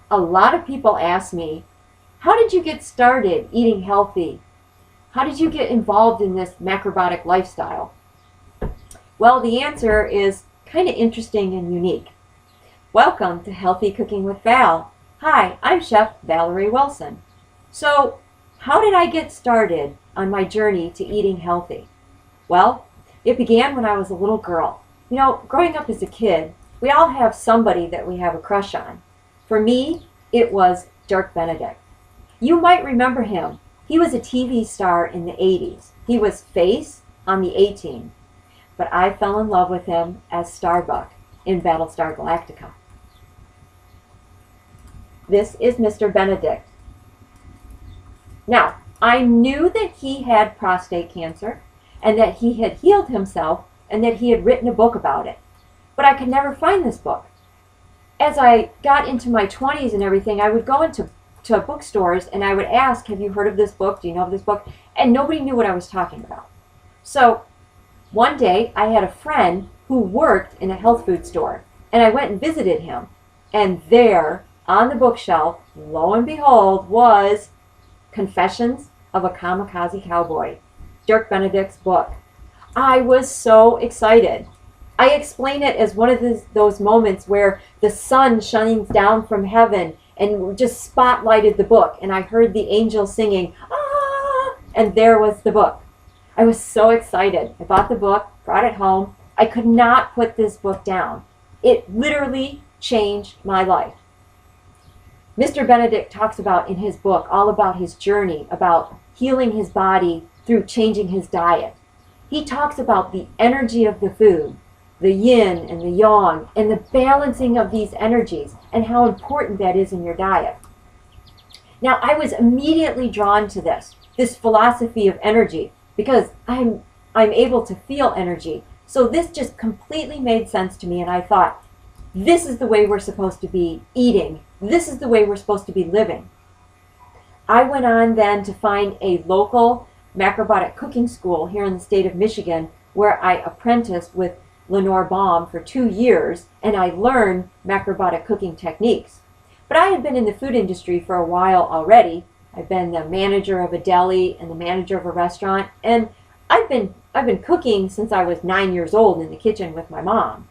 A lot of people ask me, how did you get started eating healthy? How did you get involved in this macrobiotic lifestyle? Well, the answer is kind of interesting and unique. Welcome to Healthy Cooking with Val. Hi, I'm Chef Valerie Wilson. So, how did I get started on my journey to eating healthy? Well, it began when I was a little girl. You know, growing up as a kid, we all have somebody that we have a crush on. For me, it was Dirk Benedict. You might remember him. He was a TV star in the 80s. He was Face on the A-Team. But I fell in love with him as Starbuck in Battlestar Galactica. This is Mr. Benedict. Now, I knew that he had prostate cancer and that he had healed himself and that he had written a book about it. But I could never find this book. As I got into my 20s and everything, I would go into bookstores and I would ask, have you heard of this book? Do you know of this book? And nobody knew what I was talking about. So one day I had a friend who worked in a health food store and I went and visited him. And there on the bookshelf, lo and behold, was Confessions of a Kamikaze Cowboy, Dirk Benedict's book. I was so excited. I explain it as one of those moments where the sun shines down from heaven and just spotlighted the book, and I heard the angels singing, ah, and there was the book. I was so excited. I bought the book, brought it home. I could not put this book down. It literally changed my life. Mr. Benedict talks about in his book all about his journey, about healing his body through changing his diet. He talks about the energy of the food, the yin and the yang, and the balancing of these energies and how important that is in your diet. Now, I was immediately drawn to this philosophy of energy, because I'm able to feel energy. So this just completely made sense to me, and I thought, this is the way we're supposed to be eating. This is the way we're supposed to be living. I went on then to find a local macrobiotic cooking school here in the state of Michigan where I apprenticed with Lenore Baum for 2 years, and I learned macrobiotic cooking techniques. But I had been in the food industry for a while already. I've been the manager of a deli and the manager of a restaurant, and I've been cooking since I was 9 years old in the kitchen with my mom.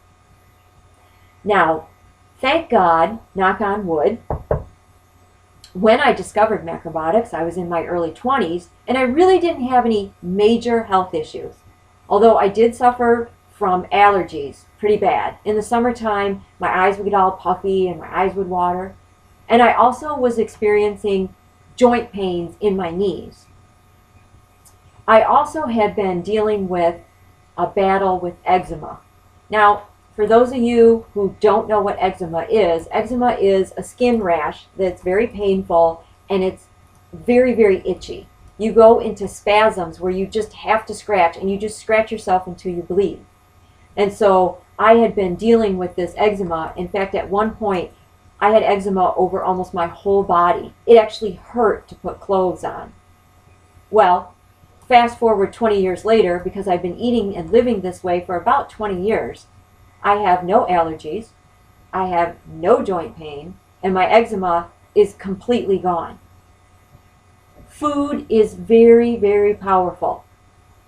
Now, thank God, knock on wood, when I discovered macrobiotics, I was in my early 20s, and I really didn't have any major health issues. Although I did suffer from allergies pretty bad. In the summertime, my eyes would get all puffy and my eyes would water. And I also was experiencing joint pains in my knees. I also had been dealing with a battle with eczema. Now, for those of you who don't know what eczema is a skin rash that's very painful and it's very, very itchy. You go into spasms where you just have to scratch, and you just scratch yourself until you bleed. And so I had been dealing with this eczema. In fact, at one point, I had eczema over almost my whole body. It actually hurt to put clothes on. Well, fast forward 20 years later, because I've been eating and living this way for about 20 years, I have no allergies, I have no joint pain, and my eczema is completely gone. Food is very, very powerful.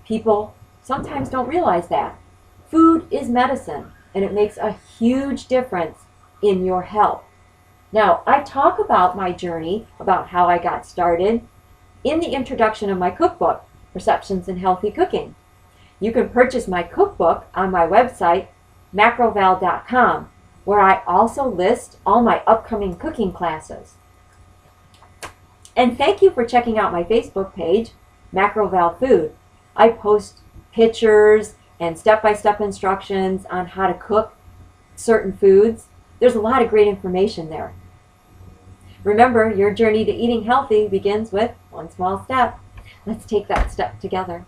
People sometimes don't realize that. Food is medicine, and it makes a huge difference in your health. Now, I talk about my journey, about how I got started, in the introduction of my cookbook, Perceptions in Healthy Cooking. You can purchase my cookbook on my website, macroval.com, where I also list all my upcoming cooking classes. And thank you for checking out my Facebook page, Macroval Food. I post pictures and step-by-step instructions on how to cook certain foods. There's a lot of great information there. Remember, your journey to eating healthy begins with one small step. Let's take that step together.